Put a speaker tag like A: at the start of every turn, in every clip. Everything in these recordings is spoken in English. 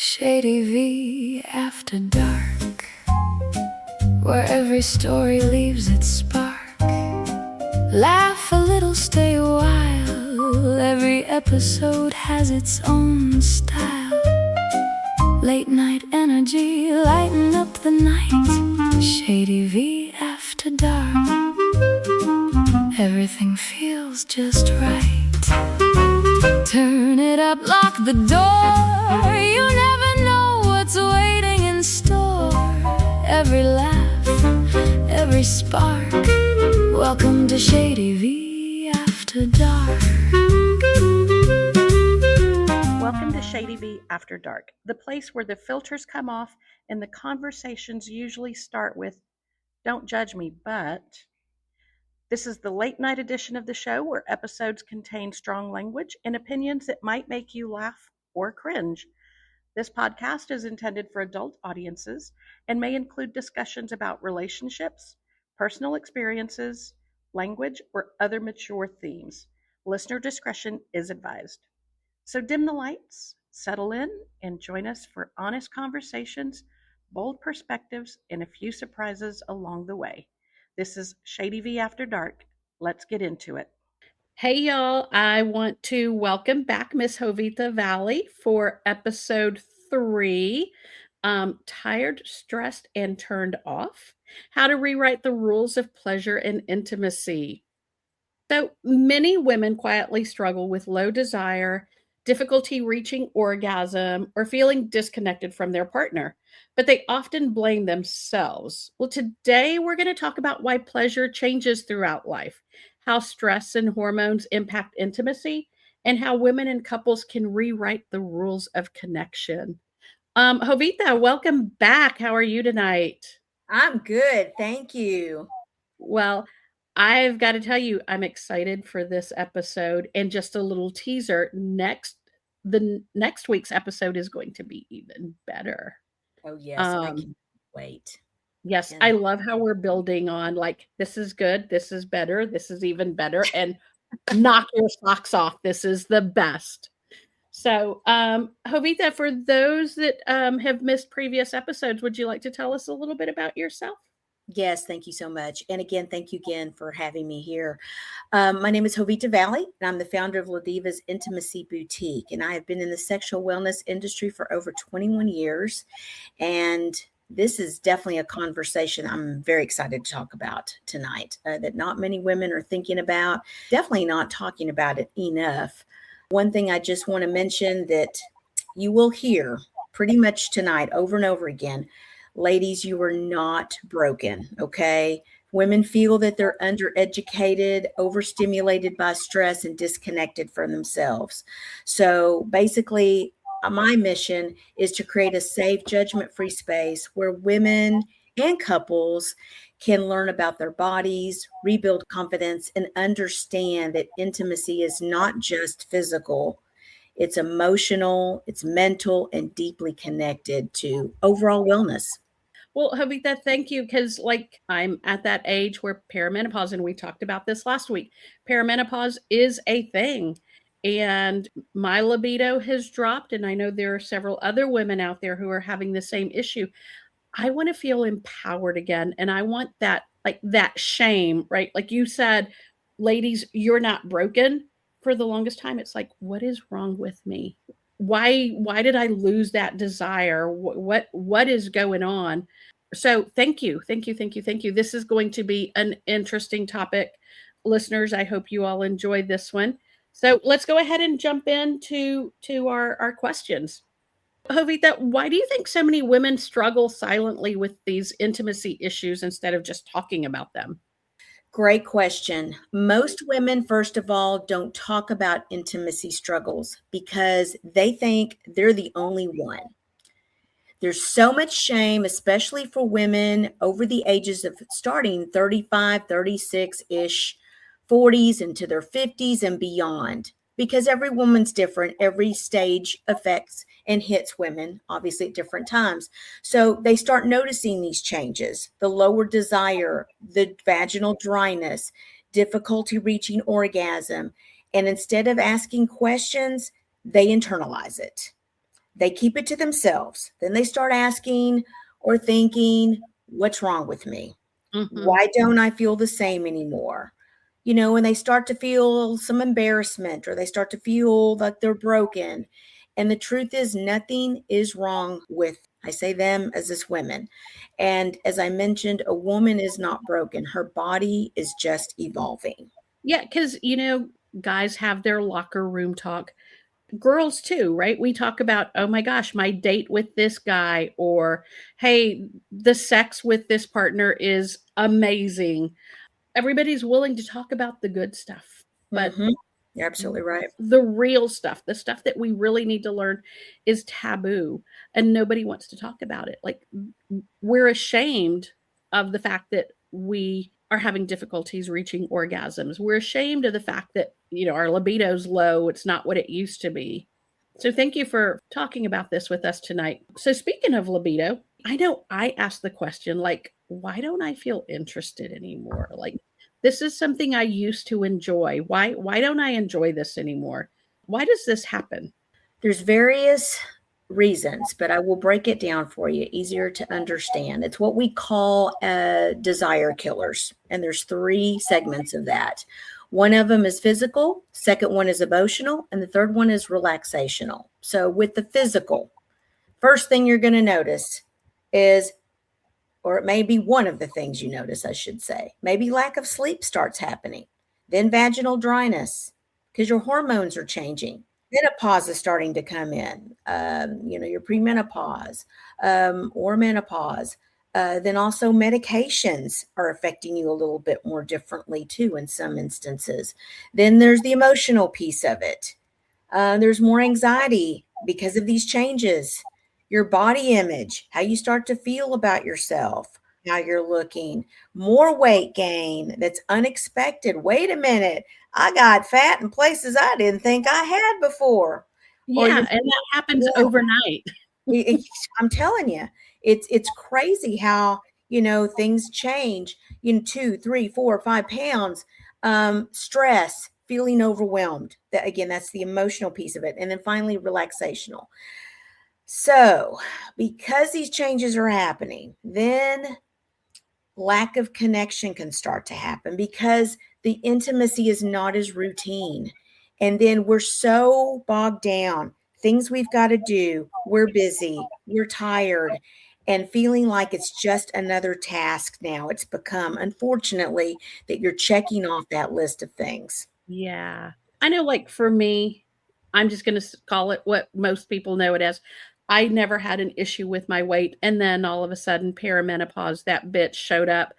A: Shady V after dark, where every story leaves its spark. Laugh a little, stay a while. Every episode has its own style. Late night energy, lighten up the night. Shady V after dark, everything feels just right. Turn it up, lock the door. You never know what's waiting in store. Every laugh, every spark. Welcome to Shady V After Dark.
B: Welcome to Shady V After Dark, the place where the filters come off and the conversations usually start with, "Don't judge me, but..." This is the late night edition of the show where episodes contain strong language and opinions that might make you laugh or cringe. This podcast is intended for adult audiences and may include discussions about relationships, personal experiences, language, or other mature themes. Listener discretion is advised. So dim the lights, settle in, and join us for honest conversations, bold perspectives, and a few surprises along the way. This is Shady V After Dark. Let's get into it. Hey, y'all. I want to welcome back Miss Jovita Valley for episode 3, Tired, Stressed, and Turned Off, How to Rewrite the Rules of Pleasure and Intimacy. So many women quietly struggle with low desire, difficulty reaching orgasm, or feeling disconnected from their partner, but they often blame themselves. Well, today we're going to talk about why pleasure changes throughout life, how stress and hormones impact intimacy, and how women and couples can rewrite the rules of connection. Jovita, welcome back. How are you tonight?
C: I'm good. Thank you.
B: Well, I've got to tell you, I'm excited for this episode. And just a little teaser, the next week's episode is going to be even better.
C: Oh, yes. I can't wait.
B: Yes,
C: And
B: I love how we're building on like, this is good, this is better, this is even better, and knock your socks off. This is the best. So, Jovita, for those that have missed previous episodes, would you like to tell us a little bit about yourself?
C: yes, thank you so much. And again, thank you again for having me here. My name is Jovita Valley, and I'm the founder of La Diva's Intimacy Boutique. And I have been in the sexual wellness industry for over 21 years. And this is definitely a conversation I'm very excited to talk about tonight that not many women are thinking about, definitely not talking about it enough. One thing I just want to mention that you will hear pretty much tonight over and over again, ladies, you are not broken, okay? Women feel that they're undereducated, overstimulated by stress, and disconnected from themselves. So basically, my mission is to create a safe, judgment-free space where women and couples can learn about their bodies, rebuild confidence, and understand that intimacy is not just physical. It's emotional, it's mental, and deeply connected to overall wellness.
B: Well, Jovita, thank you. Because, like, I'm at that age where perimenopause, and we talked about this last week, perimenopause is a thing. And my libido has dropped. And I know there are several other women out there who are having the same issue. I want to feel empowered again. And I want that, like, that shame, right? Like you said, ladies, you're not broken. For the longest time, it's like, what is wrong with me? Why did I lose that desire? What is going on? So thank you. This is going to be an interesting topic. Listeners, I hope you all enjoyed this one. So let's go ahead and jump into our questions. Jovita, why do you think so many women struggle silently with these intimacy issues instead of just talking about them?
C: Great question. Most women, first of all, don't talk about intimacy struggles because they think they're the only one. There's so much shame, especially for women over the ages of starting 35, 36-ish, 40s into their 50s and beyond, because every woman's different. Every stage affects and hits women, obviously at different times. So they start noticing these changes, the lower desire, the vaginal dryness, difficulty reaching orgasm. And instead of asking questions, they internalize it. They keep it to themselves. Then they start asking or thinking, what's wrong with me? Why don't I feel the same anymore? And they start to feel some embarrassment, or they start to feel like they're broken. And the truth is, nothing is wrong with, I say them as this women. And as I mentioned, a woman is not broken. Her body is just evolving.
B: Yeah, because, guys have their locker room talk. Girls too, right? We talk about, oh my gosh, my date with this guy, or hey, the sex with this partner is amazing. Everybody's willing to talk about the good stuff, but
C: You're absolutely right.
B: the real stuff, the stuff that we really need to learn, is taboo, and nobody wants to talk about it. Like, we're ashamed of the fact that we are having difficulties reaching orgasms. We're ashamed of the fact that, our libido's low. It's not what it used to be. So thank you for talking about this with us tonight. So speaking of libido, I know I asked the question, like, why don't I feel interested anymore? Like, this is something I used to enjoy. Why don't I enjoy this anymore? Why does this happen?
C: There's various reasons, but I will break it down for you, easier to understand. It's what we call desire killers. And there's 3 segments of that. One of them is physical, second one is emotional, and the third one is relaxational. So with the physical, first thing you're going to notice is, or it may be one of the things you notice, I should say, maybe lack of sleep starts happening. Then vaginal dryness, because your hormones are changing. Menopause is starting to come in, your premenopause or menopause. Then also medications are affecting you a little bit more differently too in some instances. Then there's the emotional piece of it. There's more anxiety because of these changes. Your body image, how you start to feel about yourself, how you're looking, more weight gain that's unexpected. Wait a minute, I got fat in places I didn't think I had before.
B: Yeah, and that happens overnight.
C: I'm telling you, it's crazy how, things change in 2, 3, 4, 5 pounds. Stress, feeling overwhelmed. That's the emotional piece of it. And then finally, relaxational. So because these changes are happening, then lack of connection can start to happen because the intimacy is not as routine. And then we're so bogged down, things we've got to do. We're busy, we're tired, and feeling like it's just another task now. It's become, unfortunately, that you're checking off that list of things.
B: Yeah. I know, like, for me, I'm just going to call it what most people know it as. I never had an issue with my weight. And then all of a sudden, perimenopause, that bitch showed up.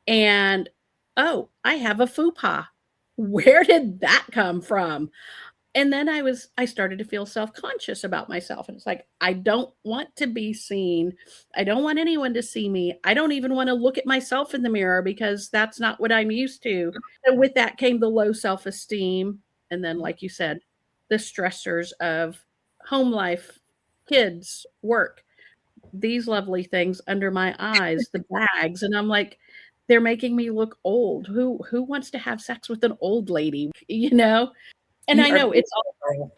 B: And, oh, I have a fupa. Where did that come from? And then I started to feel self-conscious about myself. And it's like, I don't want to be seen. I don't want anyone to see me. I don't even want to look at myself in the mirror because that's not what I'm used to. And with that came the low self-esteem. And then, like you said, the stressors of home life, kids, work, these lovely things under my eyes, the bags. And I'm like, they're making me look old. Who wants to have sex with an old lady, And I know it's all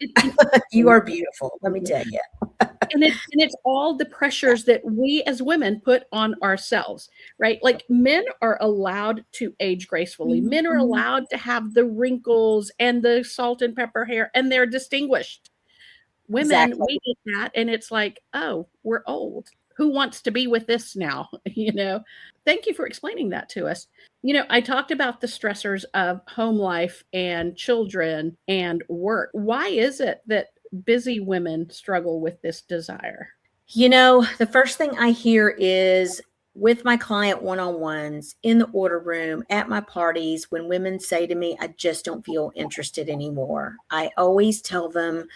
C: you are beautiful, let me tell you.
B: and it's all the pressures that we as women put on ourselves, right? Like, men are allowed to age gracefully. Men are allowed to have the wrinkles and the salt and pepper hair, and they're distinguished. Women,
C: Exactly.
B: we get that, and it's like, oh, we're old. Who wants to be with this now? Thank you for explaining that to us. I talked about the stressors of home life and children and work. Why is it that busy women struggle with this desire?
C: The first thing I hear is with my client one-on-ones, in the order room, at my parties, when women say to me, I just don't feel interested anymore. I always tell them,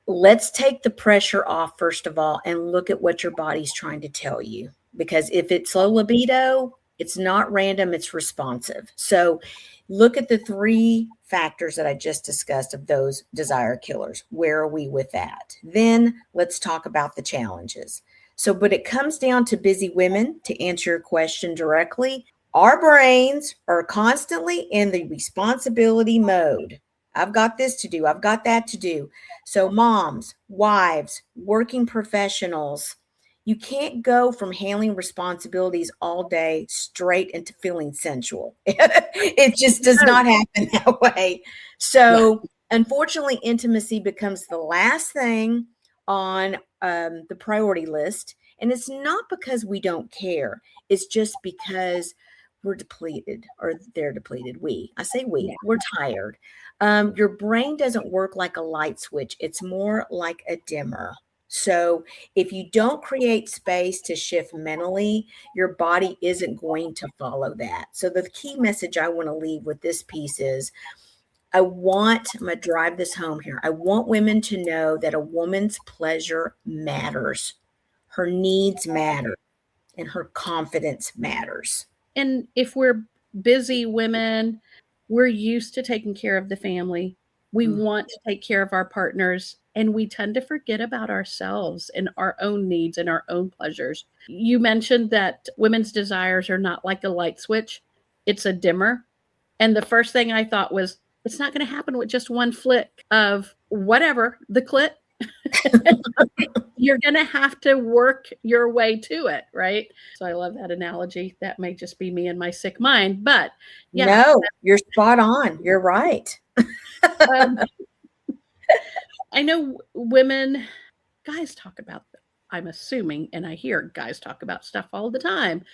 C: let's take the pressure off, first of all, and look at what your body's trying to tell you. Because if it's low libido, it's not random, it's responsive. So look at the 3 factors that I just discussed of those desire killers. Where are we with that? Then let's talk about the challenges. But it comes down to busy women, to answer your question directly. Our brains are constantly in the responsibility mode. I've got this to do. I've got that to do. So moms, wives, working professionals, you can't go from handling responsibilities all day straight into feeling sensual. It just does not happen that way. So unfortunately, intimacy becomes the last thing on the priority list. And it's not because we don't care. It's just because we're depleted, or they're depleted. I say we, we're tired. Your brain doesn't work like a light switch. It's more like a dimmer. So if you don't create space to shift mentally, your body isn't going to follow that. So the key message I want to leave with this piece is I'm going to drive this home here. I want women to know that a woman's pleasure matters. Her needs matter, and her confidence matters.
B: And if we're busy women, we're used to taking care of the family. We want to take care of our partners, and we tend to forget about ourselves and our own needs and our own pleasures. You mentioned that women's desires are not like a light switch, it's a dimmer. And the first thing I thought was, it's not going to happen with just one flick of whatever, the clit. You're going to have to work your way to it, right? So I love that analogy. That may just be me and my sick mind, but yeah.
C: No, you're spot on. You're right.
B: I know women, guys talk about, I'm assuming, and I hear guys talk about stuff all the time.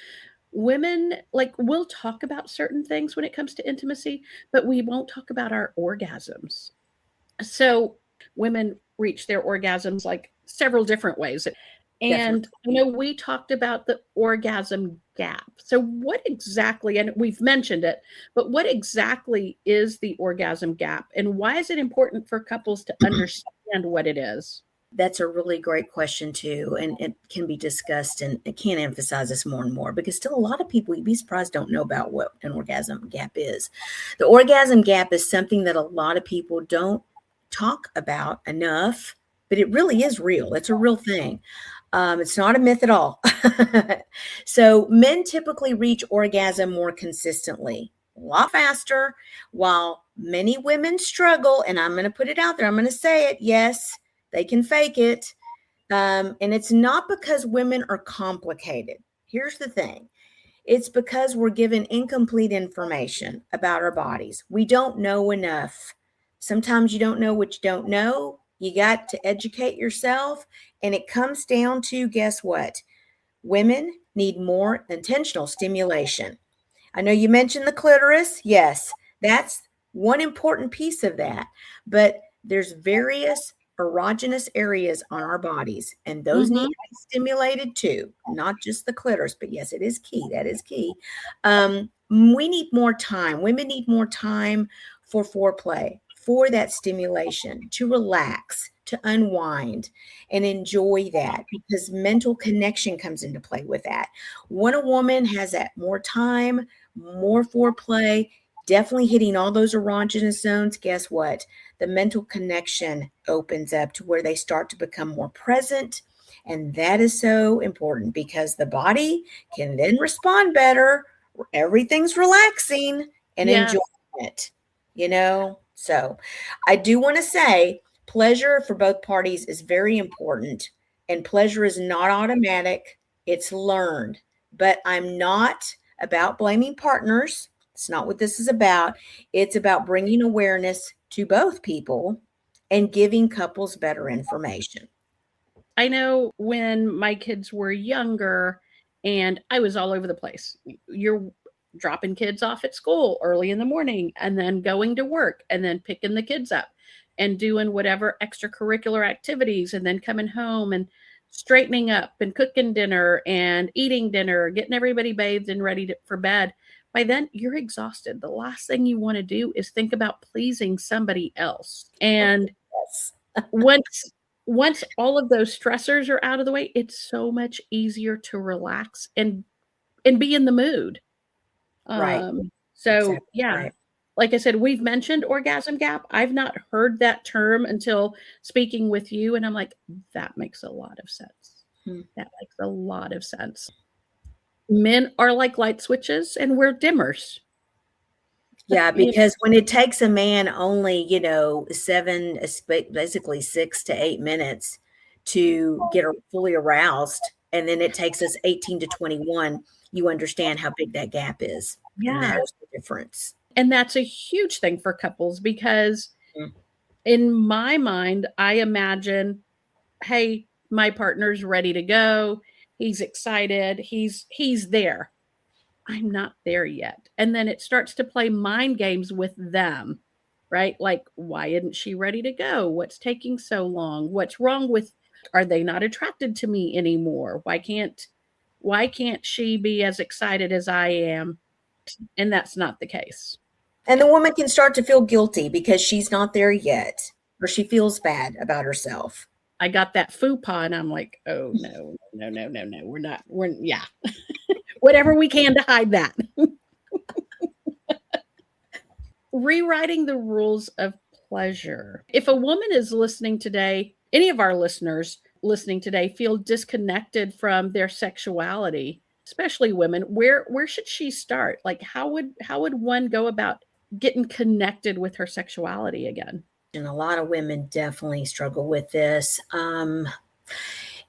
B: Women, like, we'll talk about certain things when it comes to intimacy, but we won't talk about our orgasms. So women reach their orgasms like several different ways. And I know we talked about the orgasm gap. So what exactly, and we've mentioned it, but what exactly is the orgasm gap, and why is it important for couples to understand what it is?
C: That's a really great question too, and it can be discussed, and I can't emphasize this more and more because still a lot of people, you'd be surprised, don't know about what an orgasm gap is. The orgasm gap is something that a lot of people don't talk about enough, but it really is real. It's a real thing. It's not a myth at all. So men typically reach orgasm more consistently, a lot faster, while many women struggle. And I'm going to put it out there. I'm going to say it. Yes, they can fake it. And it's not because women are complicated. Here's the thing. It's because we're given incomplete information about our bodies. We don't know enough. Sometimes you don't know what you don't know. You got to educate yourself. And it comes down to, guess what? Women need more intentional stimulation. I know you mentioned the clitoris. Yes, that's one important piece of that. But there's various erogenous areas on our bodies, and those need to be stimulated too, not just the clitoris, but yes, it is key. That is key. We need more time. Women need more time for foreplay, for that stimulation, to relax, to unwind and enjoy that, because mental connection comes into play with that. When a woman has that more time, more foreplay, definitely hitting all those erogenous zones, guess what? The mental connection opens up to where they start to become more present. And that is so important because the body can then respond better. Everything's relaxing and enjoying it, you know? So I do want to say pleasure for both parties is very important, and pleasure is not automatic. It's learned, but I'm not about blaming partners. It's not what this is about. It's about bringing awareness to both people and giving couples better information.
B: I know when my kids were younger and I was all over the place. You're dropping kids off at school early in the morning and then going to work and then picking the kids up and doing whatever extracurricular activities and then coming home and straightening up and cooking dinner and eating dinner, getting everybody bathed and ready for bed. By then, you're exhausted. The last thing you want to do is think about pleasing somebody else. And once all of those stressors are out of the way, it's so much easier to relax and be in the mood.
C: Right.
B: So
C: Exactly.
B: yeah,
C: Right.
B: like I said, we've mentioned orgasm gap. I've not heard that term until speaking with you, and I'm like, that makes a lot of sense. That makes a lot of sense. Men are like light switches, and we're dimmers.
C: Yeah, because when it takes a man only, basically 6 to 8 minutes to get fully aroused, and then it takes us 18 to 21, you understand how big that gap is. And
B: Yeah.
C: there's the difference.
B: And that's a huge thing for couples because
C: Mm.
B: in my mind, I imagine, hey, my partner's ready to go. He's excited. He's there. I'm not there yet. And then it starts to play mind games with them, right? Like, why isn't she ready to go? What's taking so long? What's wrong with, are they not attracted to me anymore? Why can't she be as excited as I am? And that's not the case.
C: And the woman can start to feel guilty because she's not there yet, or she feels bad about herself.
B: I got that faux pas and I'm like, oh no, no, no, no, no. Yeah. Whatever we can to hide that. Rewriting the rules of pleasure. If a woman is listening today, any of our listeners listening today feel disconnected from their sexuality, especially women, where should she start? Like how would one go about getting connected with her sexuality again?
C: And a lot of women definitely struggle with this.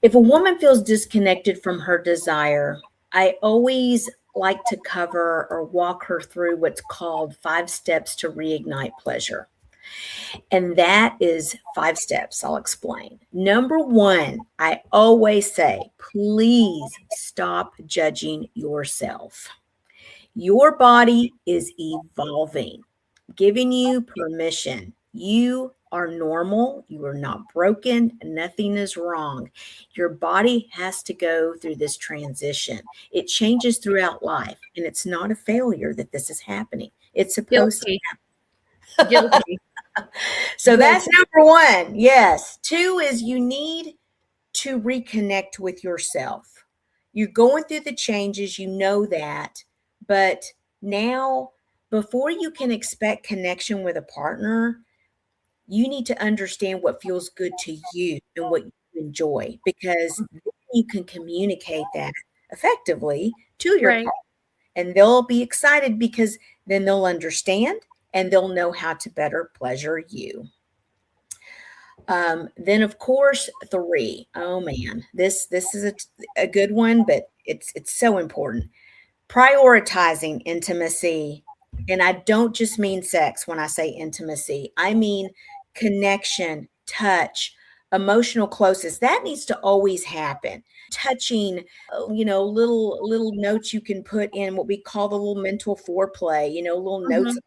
C: If a woman feels disconnected from her desire, I always like to cover or walk her through what's called 5 steps to reignite pleasure. And that is 5 steps. I'll explain. Number 1, I always say, please stop judging yourself. Your body is evolving, giving you permission. You are normal. You are not broken. Nothing is wrong. Your body has to go through this transition. It changes throughout life, and it's not a failure that this is happening. It's supposed
B: Guilty.
C: to.
B: Guilty.
C: So that's number 1. Yes. 2 is you need to reconnect with yourself. You're going through the changes, you know that, but now before you can expect connection with a partner, you need to understand what feels good to you and what you enjoy, because you can communicate that effectively to your
B: Right.
C: partner, and they'll be excited because then they'll understand and they'll know how to better pleasure you. Then of course 3. Oh man, this is a good one, but it's so important. Prioritizing intimacy. And I don't just mean sex when I say intimacy. I mean connection, touch, emotional closeness. That needs to always happen. Touching, little notes you can put in what we call the little mental foreplay, little notes
B: Mhm.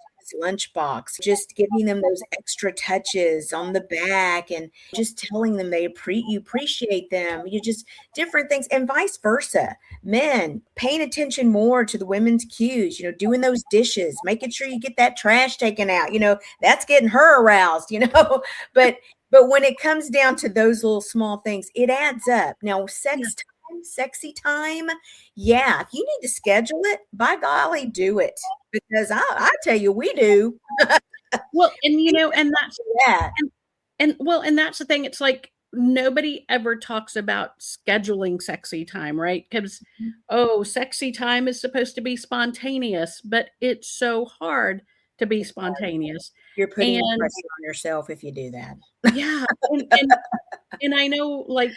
C: lunchbox, just giving them those extra touches on the back and just telling them you appreciate them. You just different things, and vice versa. Men paying attention more to the women's cues, doing those dishes, making sure you get that trash taken out, that's getting her aroused, but when it comes down to those little small things, it adds up. Now, sexy time, yeah, if you need to schedule it, by golly, do it, because I tell you, we do.
B: Well, and that's
C: Yeah.
B: and that's the thing. It's like nobody ever talks about scheduling sexy time, right? Because sexy time is supposed to be spontaneous, but it's so hard to be spontaneous.
C: You're putting
B: And
C: pressure on yourself if you do that.
B: yeah, and I know, like,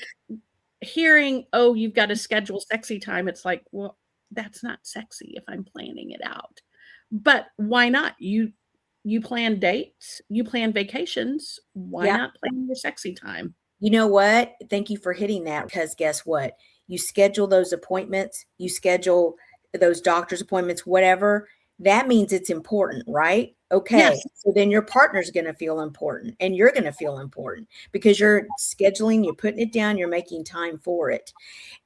B: hearing, "Oh, you've got to schedule sexy time," it's like, well, that's not sexy if I'm planning it out. But why not? You plan dates, you plan vacations, why
C: Yeah.
B: not plan your sexy time?
C: You know what? Thank you for hitting that, because guess what? You schedule those appointments, you schedule those doctor's appointments, whatever. That means it's important, right? Okay.
B: Yes.
C: So then your partner's going to feel important and you're going to feel important because you're scheduling, you're putting it down, you're making time for it.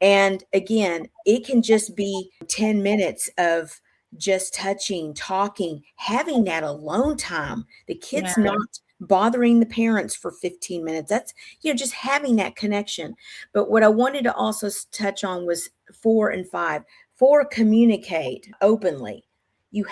C: And again, it can just be 10 minutes of just touching, talking, having that alone time. The kid's
B: Yeah.
C: not bothering the parents for 15 minutes. That's, just having that connection. But what I wanted to also touch on was 4 and 5. 4, communicate openly. You've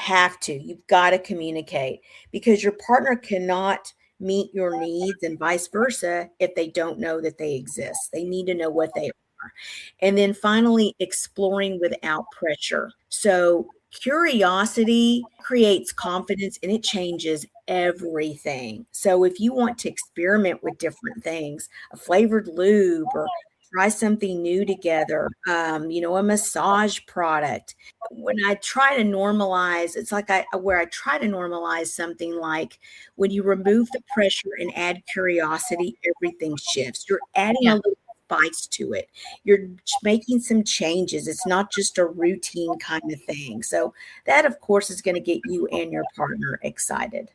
C: got to communicate, because your partner cannot meet your needs and vice versa if they don't know that they exist. They need to know what they are. And then finally, exploring without pressure. So Curiosity creates confidence and it changes everything. So if you want to experiment with different things, a flavored lube or try something new together, a massage product. When I try to normalize, it's like where I try to normalize something like when you remove the pressure and add curiosity, everything shifts. You're adding a little spice to it. You're making some changes. It's not just a routine kind of thing. So that, of course, is going to get you and your partner excited.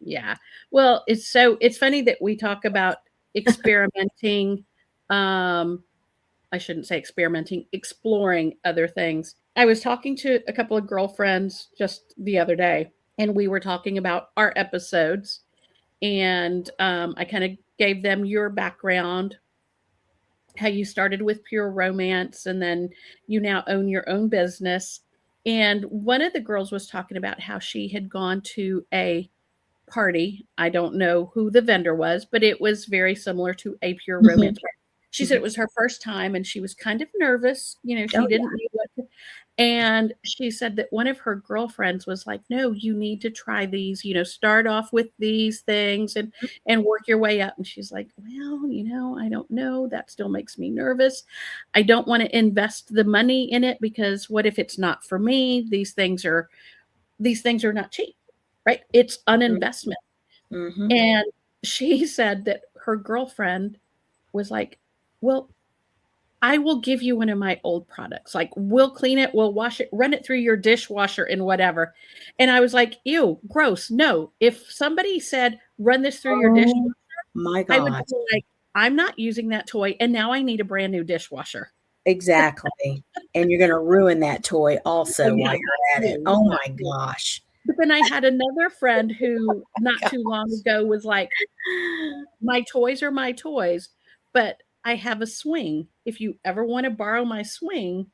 B: Yeah. Well, it's funny that we talk about experimenting. I shouldn't say experimenting, exploring other things. I was talking to a couple of girlfriends just the other day, and we were talking about our episodes. And I kind of gave them your background, how you started with pure romance, and then you now own your own business. And one of the girls was talking about how she had gone to a party. I don't know who the vendor was, but it was very similar to a pure romance party. She said it was her first time and she was kind of nervous. She didn't know what to, and she said that one of her girlfriends was like, no, you need to try these, start off with these things and work your way up. And she's like, well, I don't know. That still makes me nervous. I don't want to invest the money in it because what if it's not for me? These things are not cheap, right? It's an investment.
C: Mm-hmm.
B: And she said that her girlfriend was like, well, I will give you one of my old products. Like, we'll clean it, we'll wash it, run it through your dishwasher and whatever. And I was like, ew, gross. No. If somebody said, run this through your dishwasher,
C: my
B: I would
C: God.
B: be like, I'm not using that toy. And now I need a brand new dishwasher.
C: Exactly. And you're going to ruin that toy also while you're at it. Oh my gosh.
B: But then I had another friend who not too long ago was like, my toys are my toys, but I have a swing. If you ever want to borrow my swing,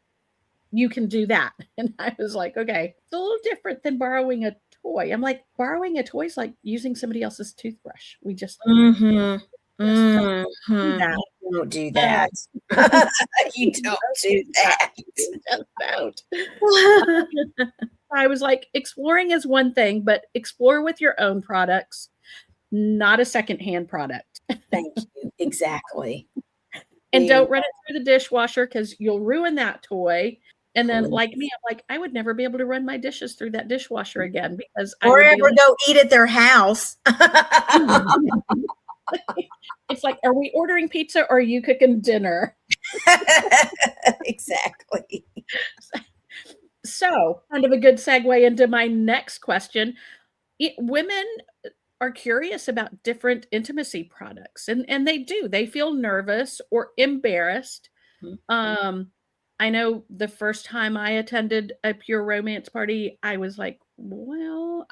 B: you can do that. And I was like, okay, it's a little different than borrowing a toy. I'm like, borrowing a toy is like using somebody else's toothbrush. We just, don't do that.
C: You don't do that. You don't do that.
B: Just don't. I was like, exploring is one thing, but explore with your own products, not a secondhand product.
C: Thank you. Exactly.
B: And don't run it through the dishwasher because you'll ruin that toy. And then, like me, I'm like, I would never be able to run my dishes through that dishwasher again because
C: or ever go eat at their house.
B: It's like, are we ordering pizza or are you cooking dinner?
C: Exactly.
B: So, kind of a good segue into my next question. Women are curious about different intimacy products, and they do. They feel nervous or embarrassed. I know the first time I attended a pure romance party, I was like, well,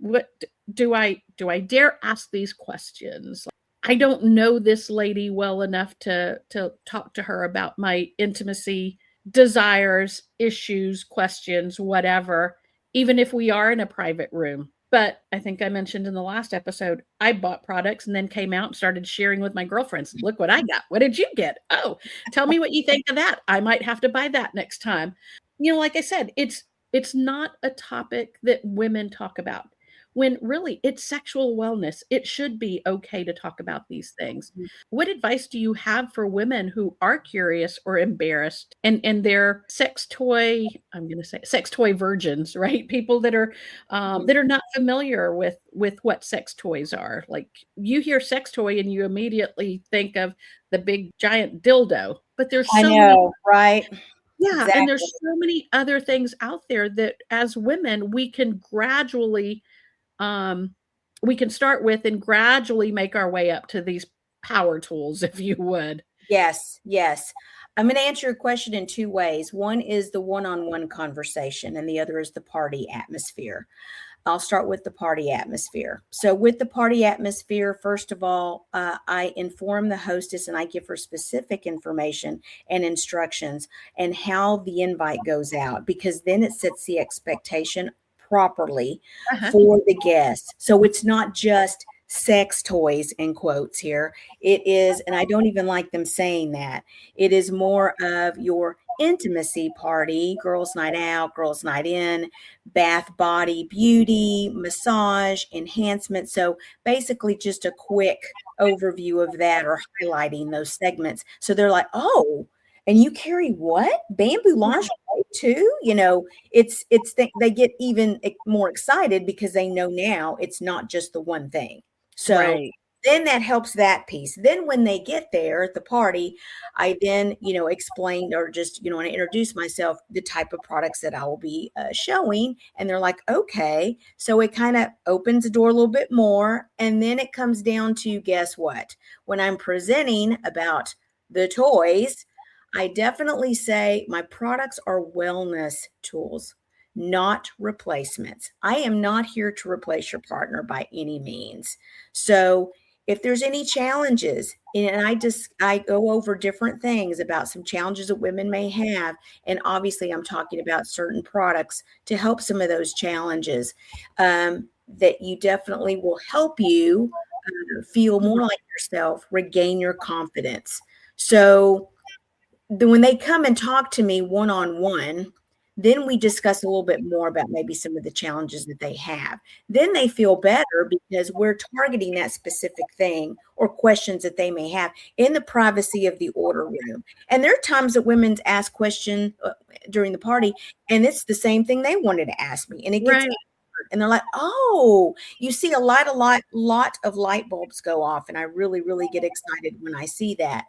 B: what do I dare ask these questions? I don't know this lady well enough to talk to her about my intimacy desires, issues, questions, whatever, even if we are in a private room. But I think I mentioned in the last episode, I bought products and then came out and started sharing with my girlfriends. Look what I got. What did you get? Oh, tell me what you think of that. I might have to buy that next time. Like I said, it's not a topic that women talk about when really it's sexual wellness. It should be okay to talk about these things. What advice do you have for women who are curious or embarrassed and they're sex toy virgins, right? People that are not familiar with what sex toys are. Like, you hear sex toy and you immediately think of the big giant dildo, but there's so many,
C: right?
B: Yeah.
C: Exactly.
B: And there's so many other things out there that as women, we can gradually we can start with and gradually make our way up to these power tools, if you would.
C: Yes. I'm going to answer your question in two ways. One is the one-on-one conversation, and the other is the party atmosphere. I'll start with the party atmosphere. So with the party atmosphere, first of all, I inform the hostess and I give her specific information and instructions and how the invite goes out, because then it sets the expectation properly for the guests. So it's not just sex toys in quotes here. It is, and I don't even like them saying that, it is more of your intimacy party, girls' night out, girls' night in, bath, body, beauty, massage, enhancement. So basically just a quick overview of that or highlighting those segments. So they're like, oh, and you carry what? Bamboo lingerie too? They get even more excited because they know now it's not just the one thing. So
B: Right.
C: then that helps that piece. Then when they get there at the party, I then, explained or just, when I introduce myself, the type of products that I will be showing. And they're like, okay. So it kind of opens the door a little bit more. And then it comes down to, guess what? When I'm presenting about the toys, I definitely say my products are wellness tools, not replacements. I am not here to replace your partner by any means. So if there's any challenges, and I go over different things about some challenges that women may have, and obviously I'm talking about certain products to help some of those challenges, that you definitely will help you feel more like yourself, regain your confidence. So when they come and talk to me one-on-one, then we discuss a little bit more about maybe some of the challenges that they have. Then they feel better because we're targeting that specific thing or questions that they may have in the privacy of the order room. And there are times that women ask questions during the party, and it's the same thing they wanted to ask me, and it gets answered. And they're like, oh, you see a lot of light bulbs go off, and I really, really get excited when I see that.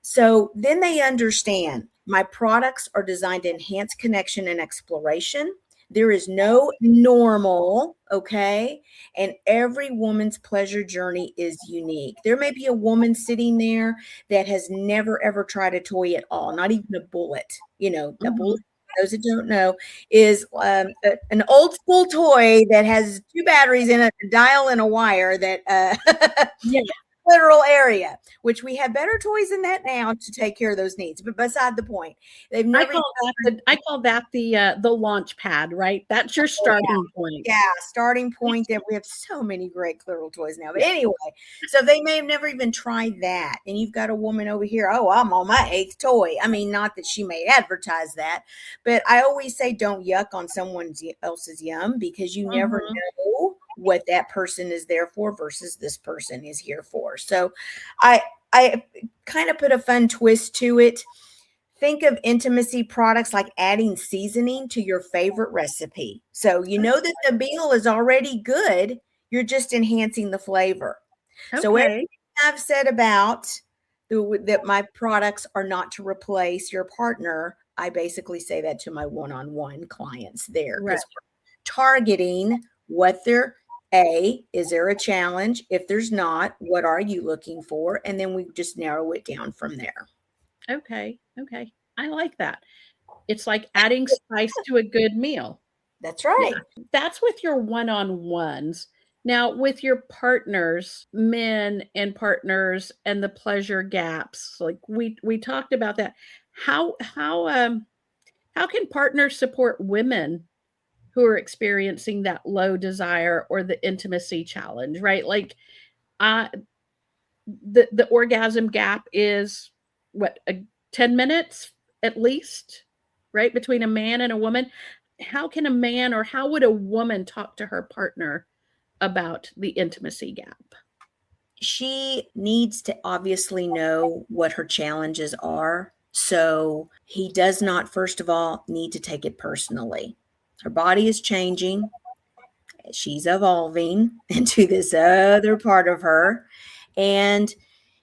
C: So then they understand my products are designed to enhance connection and exploration. There is no normal, okay? And every woman's pleasure journey is unique. There may be a woman sitting there that has never, ever tried a toy at all, not even a bullet. A bullet, for those that don't know, is an old school toy that has two batteries in it, a dial and a wire that
B: Yeah.
C: literal area, which we have better toys than that now to take care of those needs. But beside the point, they've never.
B: I call that the launch pad, right? That's your starting point.
C: Yeah, starting point. That we have so many great literal toys now. But anyway, so they may have never even tried that. And you've got a woman over here. Oh, I'm on my 8th toy. I mean, not that she may advertise that, but I always say don't yuck on someone else's yum, because you never know what that person is there for versus this person is here for. So I kind of put a fun twist to it. Think of intimacy products like adding seasoning to your favorite recipe. So you know that the meal is already good. You're just enhancing the flavor. So everything I've said about that my products are not to replace your partner, I basically say that to my one-on-one clients there. Because we're targeting what they're is there a challenge? If there's not, what are you looking for? And then we just narrow it down from there.
B: Okay. I like that. It's like adding spice to a good meal.
C: That's right.
B: Yeah. That's with your one-on-ones. Now, with your partners, men and partners, and the pleasure gaps, like we talked about that. How can partners support women who are experiencing that low desire or the intimacy challenge, right? Like the orgasm gap is what, 10 minutes at least, right? Between a man and a woman. How can a man, or how would a woman talk to her partner about the intimacy gap?
C: She needs to obviously know what her challenges are. So he does not, first of all, need to take it personally. Her body is changing. She's evolving into this other part of her. And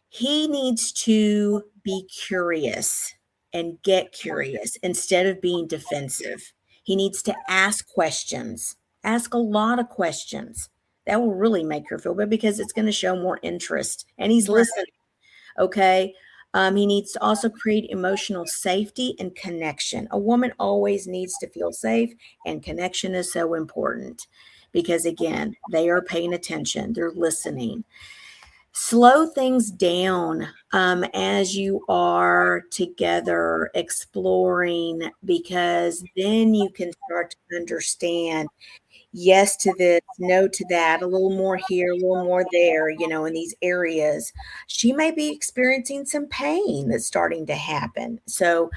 C: he needs to be curious and get curious instead of being defensive. He needs to ask questions, ask a lot of questions. That will really make her feel good because it's going to show more interest, and he's listening. Okay. He needs to also create emotional safety and connection. A woman always needs to feel safe, and connection is so important because, again, they are paying attention. They're listening. Slow things down as you are together exploring, because then you can start to understand yes to this, no to that, a little more here, a little more there, in these areas. She may be experiencing some pain that's starting to happen. So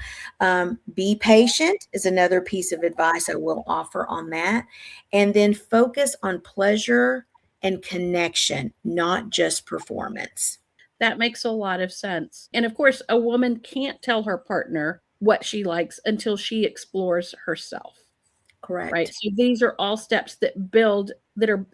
C: be patient is another piece of advice I will offer on that. And then focus on pleasure and connection, not just performance.
B: That makes a lot of sense. And of course, a woman can't tell her partner what she likes until she explores herself.
C: Correct.
B: Right. So these are all steps that build they're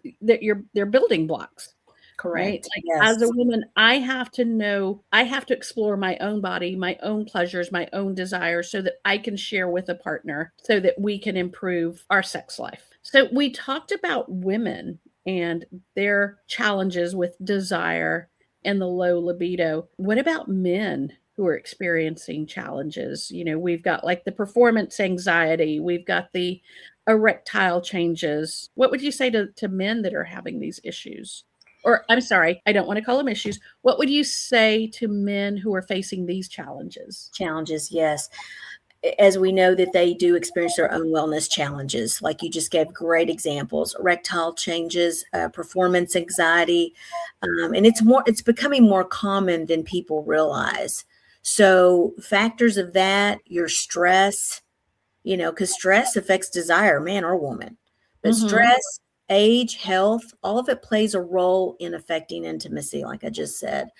B: building blocks. Right.
C: Correct.
B: Like
C: Yes.
B: as a woman, I have to explore my own body, my own pleasures, my own desires so that I can share with a partner so that we can improve our sex life. So we talked about women and their challenges with desire and the low libido. What about men who are experiencing challenges? We've got like the performance anxiety, we've got the erectile changes. What would you say to men that are having these issues? Or I'm sorry, I don't want to call them issues. What would you say to men who are facing these challenges?
C: Challenges, yes. As we know that they do experience their own wellness challenges, like you just gave great examples, erectile changes, performance anxiety, and it's becoming more common than people realize. So factors of that, your stress, because stress affects desire, man or woman, but stress, age, health, all of it plays a role in affecting intimacy, like I just said.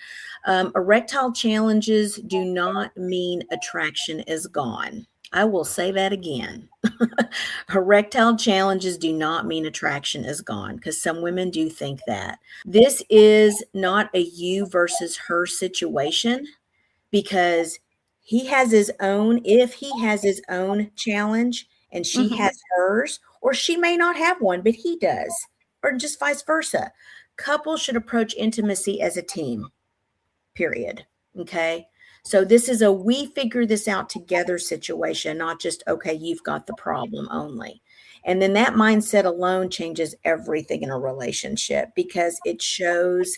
C: Erectile challenges do not mean attraction is gone. I will say that again. Erectile challenges do not mean attraction is gone, because some women do think that. This is not a you versus her situation, because if he has his own challenge and she has hers, or she may not have one, but he does, or just vice versa. Couples should approach intimacy as a team, period. Okay. So this is a we figure this out together situation, not just, okay, you've got the problem only. And then that mindset alone changes everything in a relationship, because it shows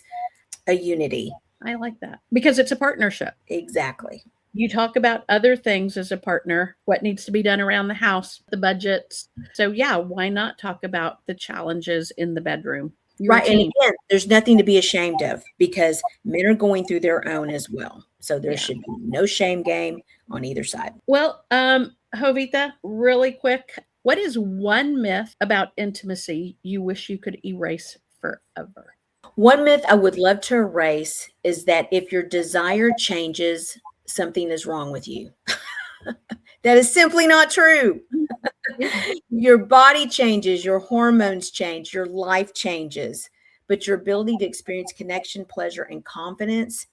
C: a unity.
B: I like that, because it's a partnership.
C: Exactly.
B: You talk about other things as a partner, what needs to be done around the house, the budgets. So yeah, why not talk about the challenges in the bedroom?
C: Right. And again, there's nothing to be ashamed of, because men are going through their own as well. So there should be no shame game on either side.
B: Well, Jovita, really quick, what is one myth about intimacy you wish you could erase forever?
C: One myth I would love to erase is that if your desire changes, something is wrong with you. That is simply not true. Your body changes, your hormones change, your life changes, but your ability to experience connection, pleasure, and confidence,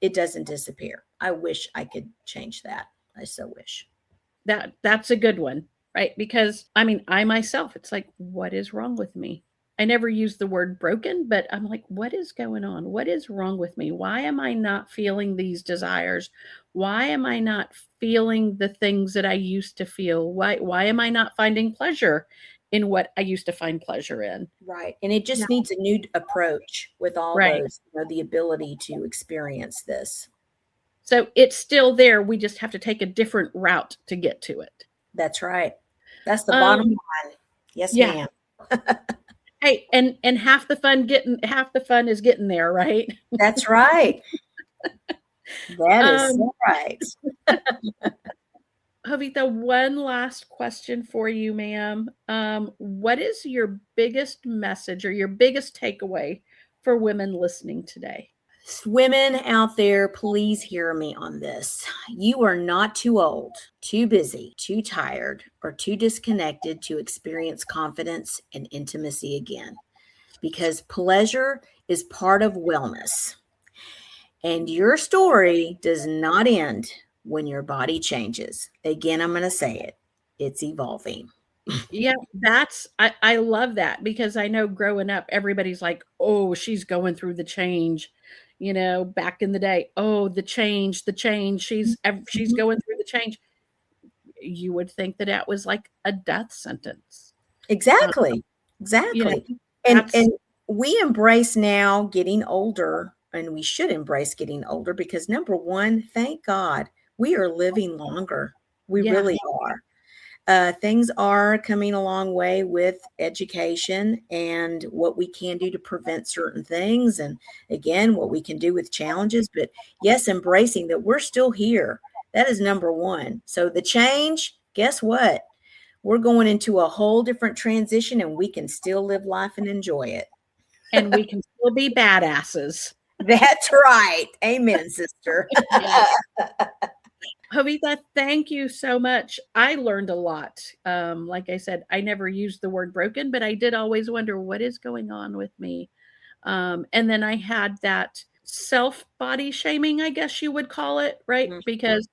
C: it doesn't disappear. I wish I could change that. I so wish.
B: That's a good one, right? Because I myself, it's like, what is wrong with me? I never use the word broken, but I'm like, what is going on? What is wrong with me? Why am I not feeling these desires? Why am I not feeling the things that I used to feel? Why am I not finding pleasure in what I used to find pleasure in?
C: Right. And it just needs a new approach with all those, the ability to experience this.
B: So it's still there. We just have to take a different route to get to it.
C: That's right. That's the bottom line. Yes, ma'am.
B: Hey, and half the fun is getting there, right?
C: That's right. That is so right.
B: Jovita, one last question for you, ma'am. What is your biggest message or your biggest takeaway for women listening today?
C: Women out there, please hear me on this. You are not too old, too busy, too tired, or too disconnected to experience confidence and intimacy again, because pleasure is part of wellness. And your story does not end when your body changes. Again, I'm going to say it. It's evolving.
B: Yeah, I love that, because I know growing up, everybody's like, oh, she's going through the change. Back in the day, oh, the change, she's going through the change. You would think that was like a death sentence.
C: Exactly. And we embrace now getting older, and we should embrace getting older because number one, thank God, we are living longer. We
B: Yeah.
C: really are. Things are coming a long way with education and what we can do to prevent certain things. And again, what we can do with challenges. But yes, embracing that we're still here. That is number one. So the change, guess what? We're going into a whole different transition and we can still live life and enjoy it.
B: And we can still be badasses.
C: That's right. Amen, sister.
B: Yes. Jovita, thank you so much. I learned a lot. Like I said, I never used the word broken, but I did always wonder what is going on with me. And then I had that self body shaming, I guess you would call it, right? Because,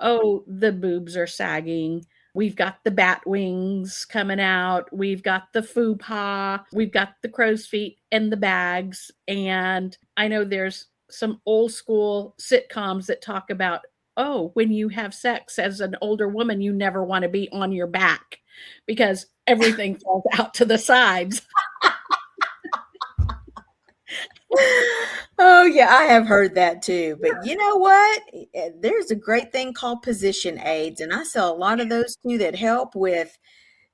B: oh, the boobs are sagging. We've got the bat wings coming out. We've got the fupa. We've got the crow's feet and the bags. And I know there's some old school sitcoms that talk about, oh, when you have sex as an older woman, you never want to be on your back because everything falls out to the sides.
C: Oh, yeah, I have heard that too. But you know what? There's a great thing called position aids, and I sell a lot of those too that help with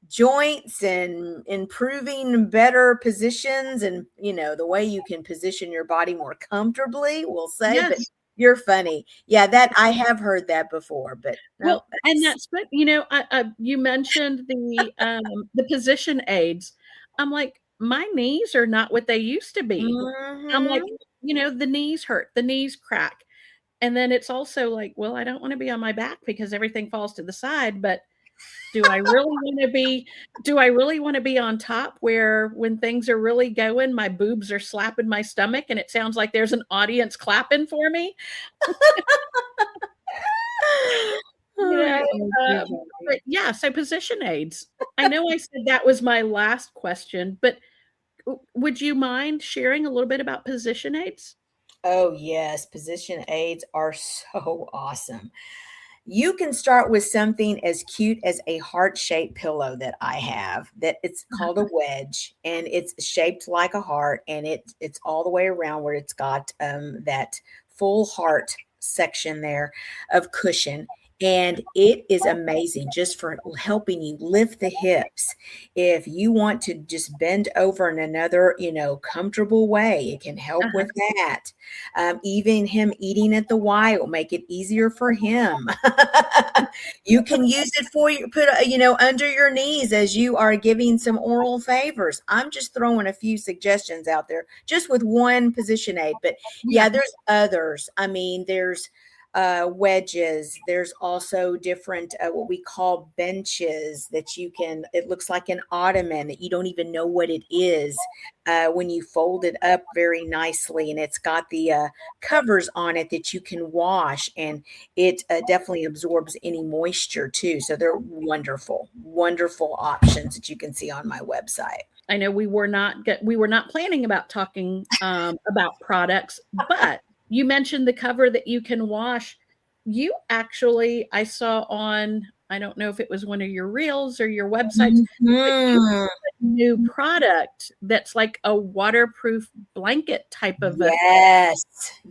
C: joints and improving better positions and, the way you can position your body more comfortably, we'll say.
B: Yes.
C: But you're funny. Yeah, that I have heard that before, but no,
B: Well, and that's but you mentioned the position aids. I'm like, my knees are not what they used to be. I'm like,
C: Mhm.
B: the knees hurt, the knees crack. And then it's also like, well, I don't want to be on my back because everything falls to the side, but do I really want to be on top where when things are really going, my boobs are slapping my stomach and it sounds like there's an audience clapping for me? You know, but yeah, so position aids. I know I said that was my last question, but would you mind sharing a little bit about position aids?
C: Oh, yes. Position aids are so awesome. You can start with something as cute as a heart-shaped pillow that I have that it's called a wedge and it's shaped like a heart and it's all the way around where it's got that full heart section there of cushion. And it is amazing just for helping you lift the hips. If you want to just bend over in another, comfortable way, it can help with that. Even him eating at the Y will make it easier for him. You can use it for you, put, under your knees as you are giving some oral favors. I'm just throwing a few suggestions out there just with one position aid. But yeah, there's others. I mean, there's wedges. There's also different what we call benches that it looks like an ottoman that you don't even know what it is when you fold it up very nicely. And it's got the covers on it that you can wash, and it definitely absorbs any moisture too. So they're wonderful, wonderful options that you can see on my website.
B: I know we were not planning about talking about products, but you mentioned the cover that you can wash. You actually, I saw on, I don't know if it was one of your reels or your websites, but you have a new product that's like a waterproof blanket type of a.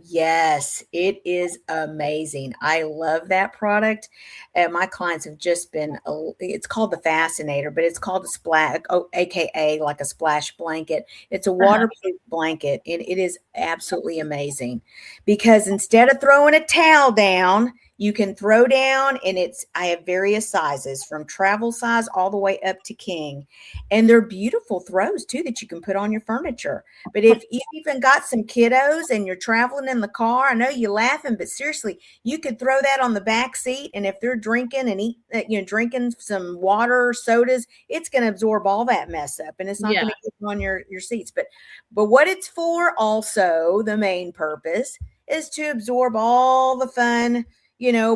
C: Yes, it is amazing. I love that product. And my clients have just been, it's called the Fascinator, but it's called a splash, AKA like a splash blanket. It's a waterproof blanket, and it is absolutely amazing because instead of throwing a towel down, you can throw down, and I have various sizes from travel size all the way up to king. And they're beautiful throws too that you can put on your furniture. But if you even got some kiddos and you're traveling in the car, I know you're laughing, but seriously, you could throw that on the back seat. And if they're drinking and drinking some water, sodas, it's going to absorb all that mess up and it's not going to get on your seats. But what it's for also, the main purpose is to absorb all the fun,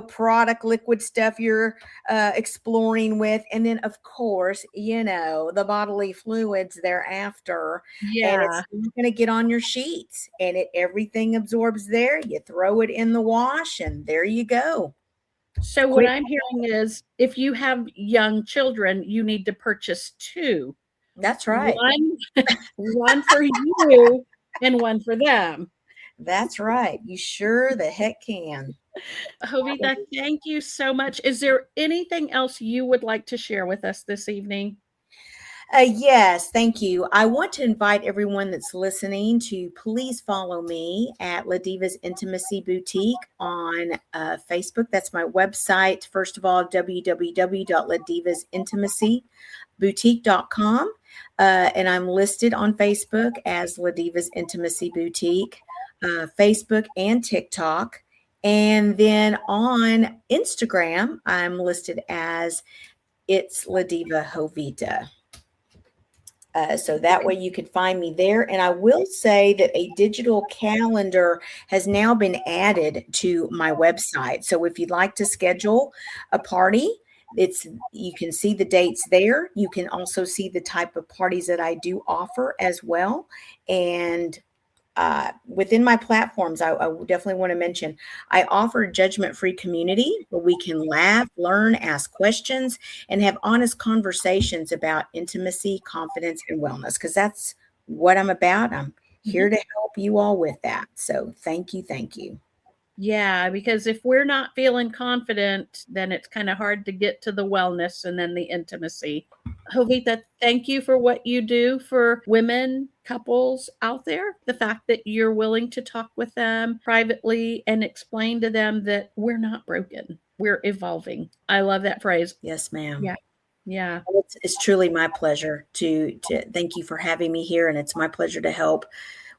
C: product liquid stuff you're exploring with. And then, of course, the bodily fluids thereafter. And it's not going to get on your sheets and everything absorbs there. You throw it in the wash and there you go.
B: So what I'm hearing is if you have young children, you need to purchase two.
C: That's right.
B: One for you and one for them.
C: That's right. You sure the heck can.
B: Jovita, thank you so much. Is there anything else you would like to share with us this evening?
C: Yes, thank you. I want to invite everyone that's listening to please follow me at La Diva's Intimacy Boutique on Facebook. That's my website. First of all, www.ladivasintimacyboutique.com. And I'm listed on Facebook as La Diva's Intimacy Boutique, Facebook and TikTok. And then on Instagram, I'm listed as It's La Diva Jovita. So that way you could find me there. And I will say that a digital calendar has now been added to my website. So if you'd like to schedule a party, you can see the dates there. You can also see the type of parties that I do offer as well. And within my platforms, I definitely want to mention, I offer a judgment-free community where we can laugh, learn, ask questions, and have honest conversations about intimacy, confidence, and wellness, because that's what I'm about. I'm here to help you all with that. So thank you. Thank you.
B: Yeah, because if we're not feeling confident, then it's kind of hard to get to the wellness and then the intimacy. Jovita, thank you for what you do for women, couples out there. The fact that you're willing to talk with them privately and explain to them that we're not broken, we're evolving. I love that phrase.
C: Yes, ma'am.
B: Yeah. Yeah.
C: It's truly my pleasure to thank you for having me here. And it's my pleasure to help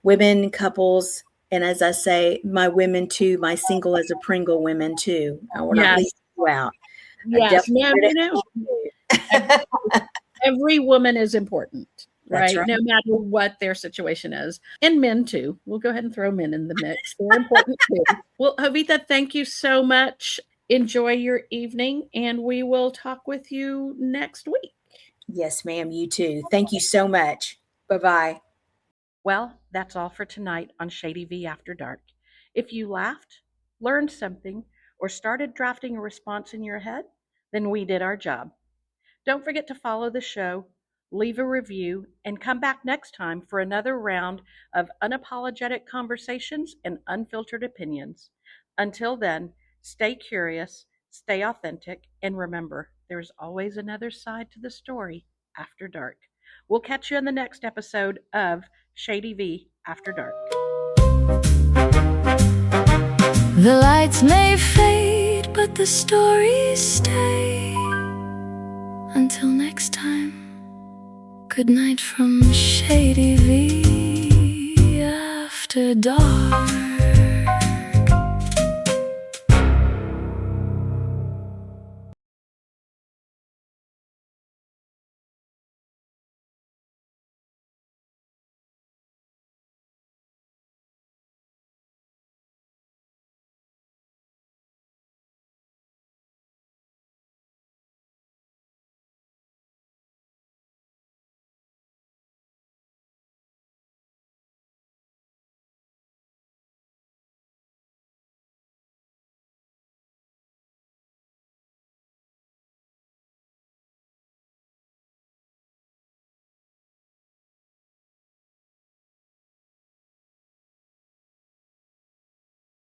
C: women, couples, and as I say, my women too, my single as a Pringle women too. We're not leaving you out.
B: Yes, every woman is important, right? No matter what their situation is. And men too. We'll go ahead and throw men in the mix. They're important too. Well, Jovita, thank you so much. Enjoy your evening, and we will talk with you next week.
C: Yes, ma'am. You too. Thank you so much. Bye-bye.
B: Well, that's all for tonight on Shady V After Dark. If you laughed, learned something, or started drafting a response in your head, then we did our job. Don't forget to follow the show, leave a review, and come back next time for another round of unapologetic conversations and unfiltered opinions. Until then, stay curious, stay authentic, and remember, there's always another side to the story after dark. We'll catch you in the next episode of Shady V After Dark.
A: The lights may fade, but the stories stay. Until next time, good night from Shady V After Dark.